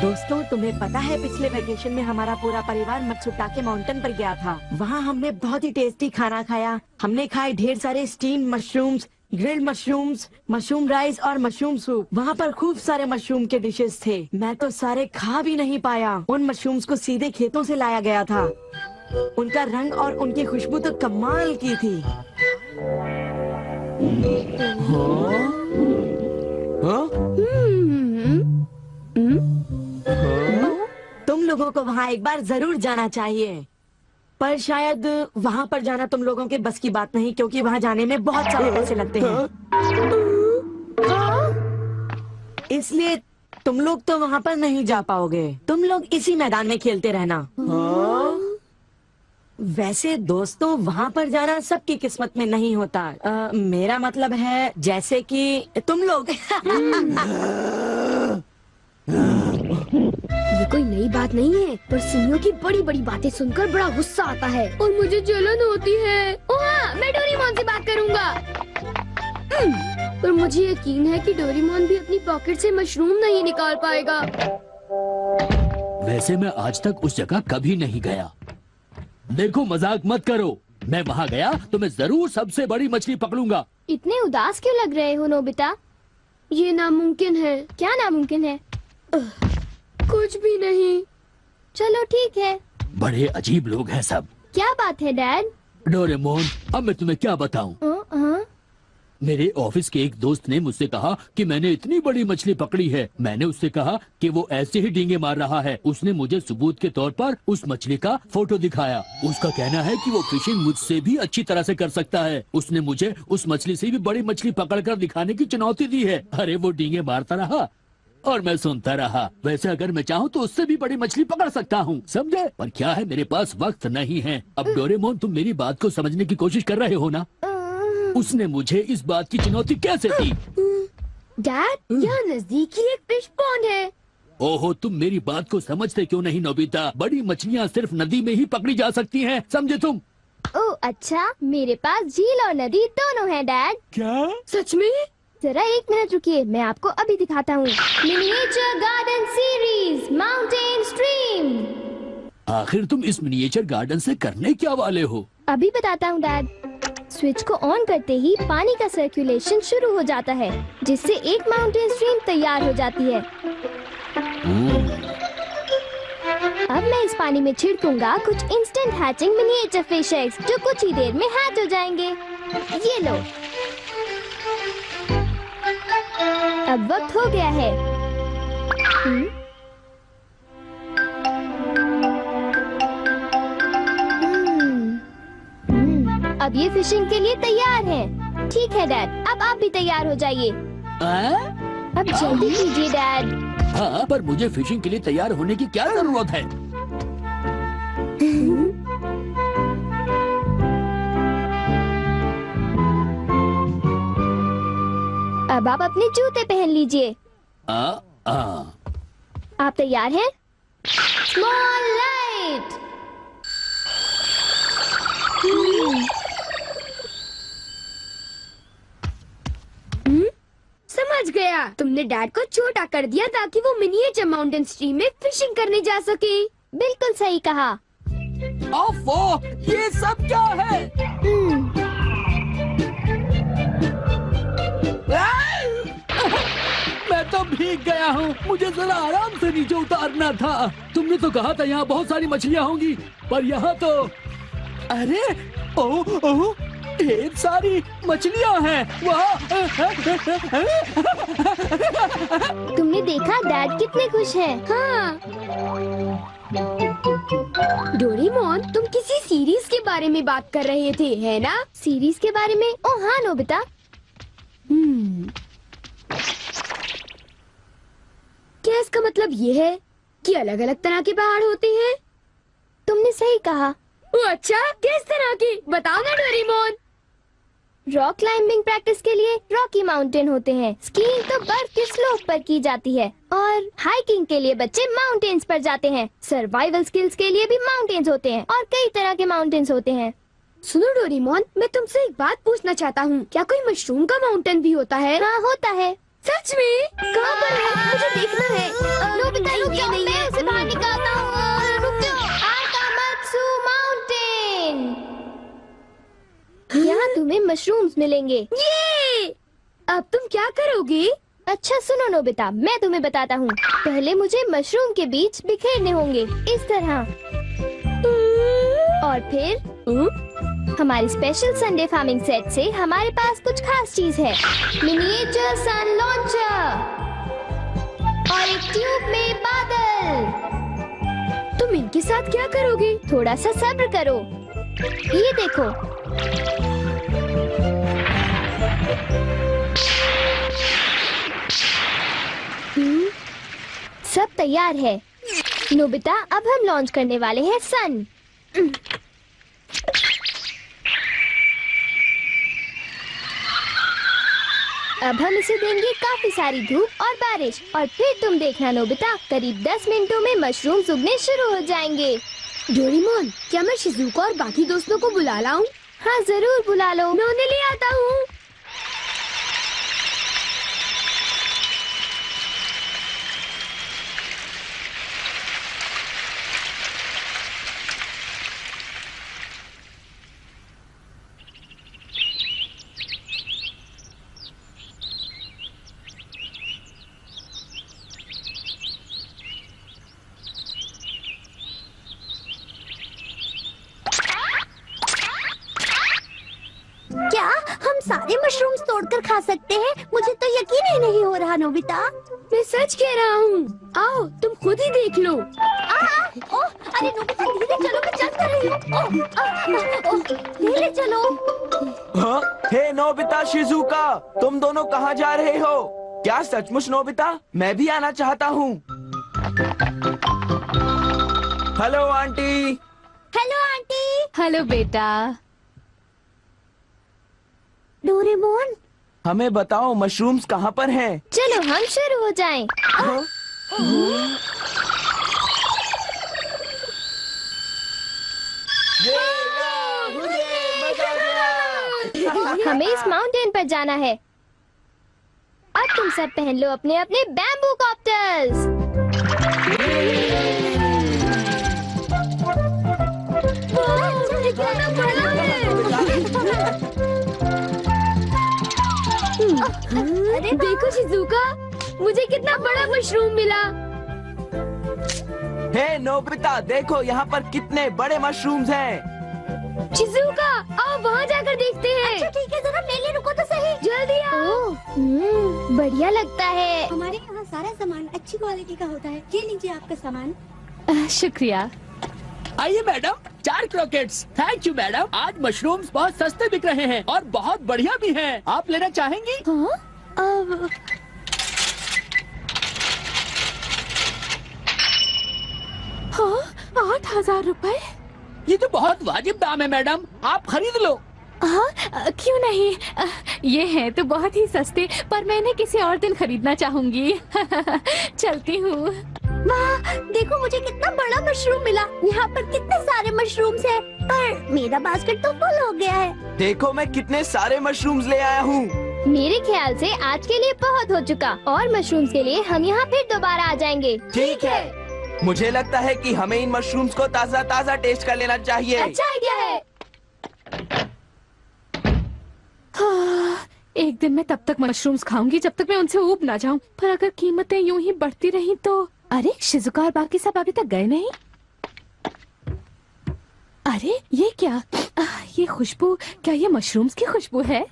दोस्तों, तुम्हें पता है पिछले वेकेशन में हमारा पूरा परिवार मत्सुटाके माउंटेन पर गया था। वहाँ हमने बहुत ही टेस्टी खाना खाया। हमने खाए ढेर सारे steam mushrooms, grilled mushrooms, mushroom rice और मशरूम सूप। वहाँ पर खूब सारे मशरूम के डिशेस थे। मैं तो सारे खा भी नहीं पाया। उन मशरूम्स को सीधे खेतों से लाया गया था। उनका रंग और उनकी खुशबू तो कमाल की थी। तुम लोगों को वहाँ एक बार जरूर जाना चाहिए, पर शायद वहाँ पर जाना तुम लोगों के बस की बात नहीं, क्योंकि वहाँ जाने में बहुत सारे पैसे लगते हैं। इसलिए तुम लोग तो वहाँ पर नहीं जा पाओगे। तुम लोग इसी मैदान में खेलते रहना। वैसे दोस्तों, वहाँ पर जाना सबकी किस्मत में नहीं होता। मेरा मतलब है जैसे कि तुम लोग। ये कोई नई बात नहीं है, पर सुनियो की बड़ी बड़ी बातें सुनकर बड़ा गुस्सा आता है और मुझे जलन होती है। ओह हाँ, मैं डोरेमोन से बात करूँगा। पर मुझे यकीन है कि डोरेमोन भी अपनी पॉकेट से मशरूम नहीं निकाल पाएगा। वैसे मैं आज तक उस जगह कभी नहीं गया। देखो, मजाक मत करो। मैं वहाँ गया तो मैं जरूर सबसे बड़ी मछली पकड़ूंगा। इतने उदास क्यों लग रहे हो नोबिता? ये नामुमकिन है। क्या नामुमकिन है? कुछ भी नहीं। चलो ठीक है। बड़े अजीब लोग हैं सब। क्या बात है डैड? डोरेमोन, अब मैं तुम्हें क्या बताऊं? मेरे ऑफिस के एक दोस्त ने मुझसे कहा कि मैंने इतनी बड़ी मछली पकड़ी है। मैंने उससे कहा कि वो ऐसे ही डींगे मार रहा है। उसने मुझे सबूत के तौर पर उस मछली का फोटो दिखाया। उसका कहना है कि वो फिशिंग मुझसे भी अच्छी तरह से कर सकता है। उसने मुझे उस मछली से भी बड़ी मछली पकड़कर दिखाने की चुनौती दी है। अरे वो डींगे मारता रहा और मैं सुनता रहा। वैसे अगर मैं चाहूँ तो उससे भी बड़ी मछली पकड़ सकता हूँ, समझे? पर क्या है, मेरे पास वक्त नहीं है। अब डोरेमोन, तुम मेरी बात को समझने की कोशिश कर रहे हो ना? उसने मुझे इस बात की चुनौती कैसे दी? डैड, यहाँ नजदीक ही एक फिश पॉन्ड है। ओहो, तुम मेरी बात को समझते क्यों नहीं नोबिता? बड़ी मछलियाँ सिर्फ नदी में ही पकड़ी जा सकती हैं, समझे तुम? ओह अच्छा, मेरे पास झील और नदी दोनों हैं डैड। क्या? सच में? जरा एक मिनट रुकिए, मैं आपको अभी दिखाता हूँ। Miniature garden series mountain stream. आखिर तुम इस मिनिएचर गार्डन से करने क्या वाले हो? अभी बताता हूँ डैड। स्विच को ऑन करते ही पानी का सर्कुलेशन शुरू हो जाता है, जिससे एक माउंटेन स्ट्रीम तैयार हो जाती है। अब मैं इस पानी में छिड़कूंगा कुछ instant hatching miniature fish eggs, जो कुछ ही देर में हैच हो जाएंगे। ये लो। अब वक्त हो गया है। अब ये फिशिंग के लिए तैयार हैं। ठीक है डैड, अब आप भी तैयार हो जाइए। अब जल्दी कीजिए डैड। हाँ, पर मुझे फिशिंग के लिए तैयार होने की क्या जरूरत है? अब आप अपने जूते पहन लीजिए। आप तैयार हैं? Small light. समझ गया, तुमने डैड को छोटा कर दिया ताकि वो मिनिएचर माउंटेन स्ट्रीम में फिशिंग करने जा सके। बिल्कुल सही कहा। ओफो, ये सब क्या है? मैं तो भीग गया हूँ। मुझे जरा आराम से नीचे उतारना था। तुमने तो कहा था यहाँ बहुत सारी मछलियाँ होंगी, पर यहाँ तो अरे ओह, ढेर सारी मछलियाँ हैं। वाह! तुमने देखा डैड कितने खुश हैं। हाँ। डोरेमोन, तुम किसी सीरीज के बारे में बात कर रहे थे, है ना? सीरीज के बारे में? ओह हाँ नोबिता। क्या इसका मतलब ये है कि अलग अलग तरह के पहाड़ होते हैं? तुमने सही कहा। ओह अच्छा, किस तरह की? बताओ ना डोरेमोन। रॉक क्लाइंबिंग प्रैक्टिस के लिए रॉकी माउंटेन होते हैं। स्कीइंग तो बर्फ के स्लोप पर की जाती है, और हाइकिंग के लिए बच्चे माउंटेन्स पर जाते हैं। सर्वाइवल स्किल्स के लिए भी माउंटेन्स होते हैं, और कई तरह के माउंटेन्स होते हैं। सुनो डोरेमोन, मैं तुमसे एक बात पूछना चाहता हूँ। क्या कोई मशरूम का माउंटेन भी होता है? हाँ होता है। सच में? कहाँ पर है? मुझे देखना है। नोबिता रुक जाओ, मैं उसे बाहर निकालता हूँ। रुक जाओ। आकामात्सु माउंटेन। यहाँ तुम्हें मशरूम्स मिलेंगे। ये! अब तुम क्या करोगी? अच्छा सुनो नोबिता, मैं तुम्हें बताता हूँ। पहले मुझे मशरूम के बीज बिखेरने होंगे, इस तरह। और फिर हमारी स्पेशल संडे फार्मिंग सेट से हमारे पास कुछ खास चीज है। मिनिएचर सन लॉन्चर और एक ट्यूब में बादल। तुम इनके साथ क्या करोगे? थोड़ा सा सब्र करो। ये देखो। सब तैयार है नोबिता। अब हम लॉन्च करने वाले हैं सन। अब हम इसे देंगे काफी सारी धूप और बारिश, और फिर तुम देखना नोबिता, करीब 10 मिनटों में मशरूम्स उगने शुरू हो जाएंगे। डोरेमोन, क्या मैं शिजुका और बाकी दोस्तों को बुला लाऊं? हाँ जरूर बुला लो, मैं उन्हें ले आता हूँ। क्या हम सारे मशरूम्स तोड़कर खा सकते हैं? मुझे तो यकीन ही नहीं हो रहा नोबिता। मैं सच कह रहा हूँ। आओ तुम खुद ही देख लो। ओह, अरे नोबिता धीरे चलो, मैं चल कर रही हूँ। धीरे चलो। हाँ? हे नोबिता, शिजुका, तुम दोनों कहाँ जा रहे हो? क्या सचमुच नोबिता? मैं भी आना चाहता हूँ। Hello aunty. Hello aunty. Hello बेटा। डोरेमोन, हमें बताओ मशरूम्स कहाँ पर हैं? चलो हम शुरू हो जाएं। हाँ? हमें इस माउंटेन पर जाना है। अब तुम सब पहन लो अपने अपने बैम्बू कॉप्टर्स। अरे देखो शिजुका, मुझे कितना बड़ा मशरूम मिला। हे नोबिता, देखो यहाँ पर कितने बड़े मशरूम्स हैं। शिजुका, आओ वहाँ जाकर देखते हैं। अच्छा ठीक है, जरा मेले रुको तो सही। जल्दी आओ। बढ़िया लगता है। हमारे यहाँ सारा सामान अच्छी क्वालिटी का होता है। ये लीजिए आपका सामान। शुक्रिया। आइए madam, 4 croquettes. Thank you madam. आज मशरूम्स बहुत सस्ते बिक रहे हैं और बहुत बढ़िया भी हैं। आप लेना चाहेंगी? हाँ? अब 8,000 रुपए? ये तो बहुत वाजिब दाम है मैडम, आप खरीद लो। हाँ, क्यों नहीं। ये हैं तो बहुत ही सस्ते, पर मैं इन्हें किसी और दिन खरीदना चाहूंगी। चलती हूँ। वाह, देखो मुझे कितना बड़ा मशरूम मिला। यहाँ पर कितने सारे मशरूम्स हैं, पर मेरा बास्केट तो फुल हो गया है। देखो मैं कितने सारे मशरूम्स ले आया हूँ। मेरे ख्याल से आज के लिए बहुत हो चुका, और मशरूम्स के लिए हम यहाँ फिर दोबारा आ जाएंगे। ठीक है। मुझे लगता है कि हमें इन मशरूम्स को ताज़ा ताज़ा टेस्ट कर लेना चाहिए। अच्छा आइडिया है। एक दिन मैं तब तक मशरूम्स खाऊंगी जब तक मैं उनसे ऊब ना जाऊं। पर अगर कीमतें यूं ही बढ़ती रही तो। अरे शिजुका और बाकी सब अभी तक गए नहीं। अरे ये क्या? ये खुशबू, क्या ये मशरूम्स की खुशबू है?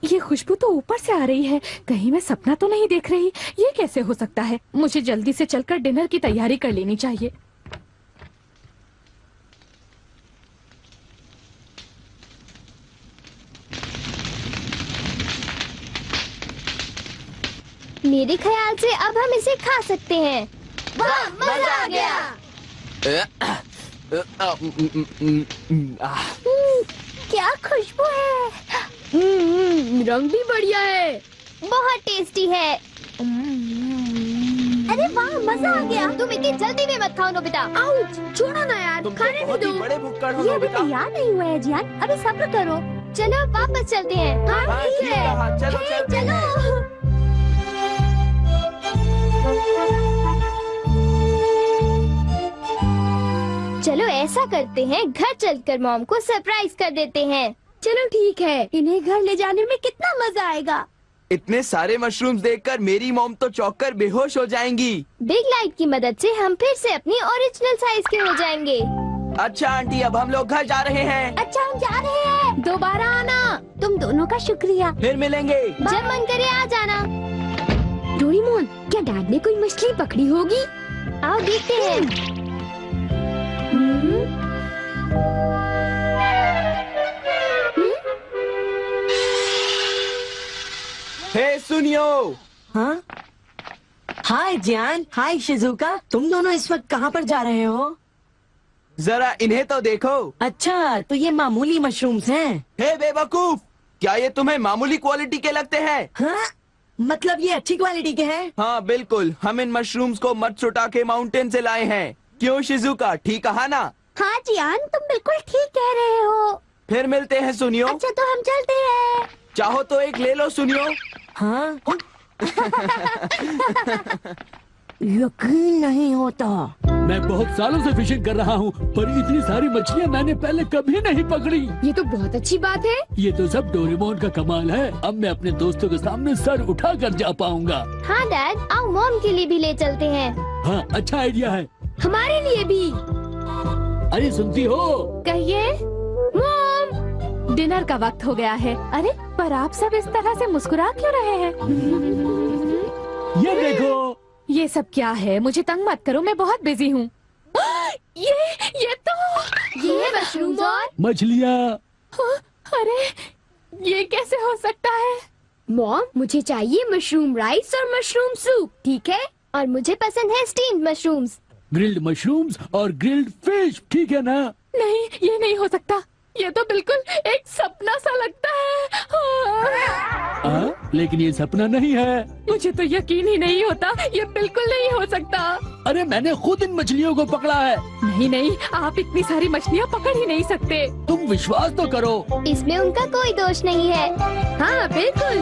ये खुशबू तो ऊपर से आ रही है। कहीं मैं सपना तो नहीं देख रही? ये कैसे हो सकता है? मुझे जल्दी से चलकर डिनर की तैयारी कर लेनी चाहिए। मेरे ख्याल से अब हम इसे खा सकते हैं। वाह, मजा आ गया। क्या खुशबू है। रंग भी बढ़िया है। बहुत टेस्टी है। अरे वाह, मजा आ गया। तुम इतनी जल्दी में मत खाओ नोबिता। आउच, छोड़ो ना यार, तुम तो खाने भी बहुत ही दो। बड़े भुक्कड़ हो ये अभी नोबिता। तैयार नहीं हुआ है जियान, अभी सब्र करो। चलो वापस चलते हैं। हाँ हाँ, ठीक ठीक है। कहा, चलो हे, चलते हैं। चलो ऐसा करते हैं, घर चलकर मॉम को सरप्राइज कर देते हैं। चलो ठीक है। इन्हें घर ले जाने में कितना मजा आएगा। इतने सारे मशरूम्स देखकर मेरी मॉम तो चौंक कर बेहोश हो जाएंगी। बिग लाइट की मदद से हम फिर से अपनी ओरिजिनल साइज के हो जाएंगे। अच्छा आंटी, अब हम लोग घर जा रहे हैं। अच्छा हम जा रहे हैं। दोबारा आना। तुम दोनों का शुक्रिया। फिर मिलेंगे। जब मन करे आ जाना। डोरेमोन, क्या डैड ने कोई मछली पकड़ी होगी? आओ देखते हैं। हे सुनियो, हाँ हाय जियान, हाय शिजुका, तुम दोनों इस वक्त कहाँ पर जा रहे हो? जरा इन्हें तो देखो। अच्छा, तो ये मामूली मशरूम्स हैं। हे बेवकूफ, क्या ये तुम्हें मामूली क्वालिटी के लगते हैं? हाँ? मतलब ये अच्छी क्वालिटी के हैं? हाँ बिल्कुल, हम इन मशरूम्स को मत्सुटाके माउंटेन से लाए हैं। क्यों शिजुका, ठीक कहा ना? हाँ जियान, तुम बिल्कुल ठीक कह रहे हो। फिर मिलते हैं सुनियो। अच्छा तो हम चलते हैं। चाहो तो एक ले लो सुनियो। हाँ? यकीन नहीं होता। मैं बहुत सालों से फिशिंग कर रहा हूँ, पर इतनी सारी मछलियाँ मैंने पहले कभी नहीं पकड़ी। ये तो बहुत अच्छी बात है। ये तो सब डोरेमोन का कमाल है। अब मैं अपने दोस्तों के सामने सर उठा कर जा पाऊंगा। हाँ डैड, आओ मॉम के लिए भी ले चलते हैं। हाँ, अच्छा आइडिया है। हमारे लिए भी। अरे सुनती हो? कहिए। मॉम, डिनर का वक्त हो गया है। अरे पर आप सब इस तरह से मुस्कुरा क्यों रहे हैं? ये देखो। ये सब क्या है? मुझे तंग मत करो, मैं बहुत बिजी हूँ। ये तो ये है मशरूम और मछलियाँ। अरे ये कैसे हो सकता है? मॉम, मुझे चाहिए मशरूम राइस और मशरूम सूप, ठीक है? और मुझे पसंद है स्टीम्ड मशरूम्स। ग्रिल्ड मशरूम्स और ग्रिल्ड फिश, ठीक है ना? नहीं, ये नहीं हो सकता। ये तो बिल्कुल एक सपना सा लगता है। लेकिन ये सपना नहीं है। मुझे तो यकीन ही नहीं होता, ये बिल्कुल नहीं हो सकता। अरे मैंने खुद इन मछलियों को पकड़ा है। नहीं नहीं, आप इतनी सारी मछलियाँ पकड़ ही नहीं सकते। तुम विश्वास तो करो। इसमें उनका कोई दोष नहीं है। हाँ बिल्कुल।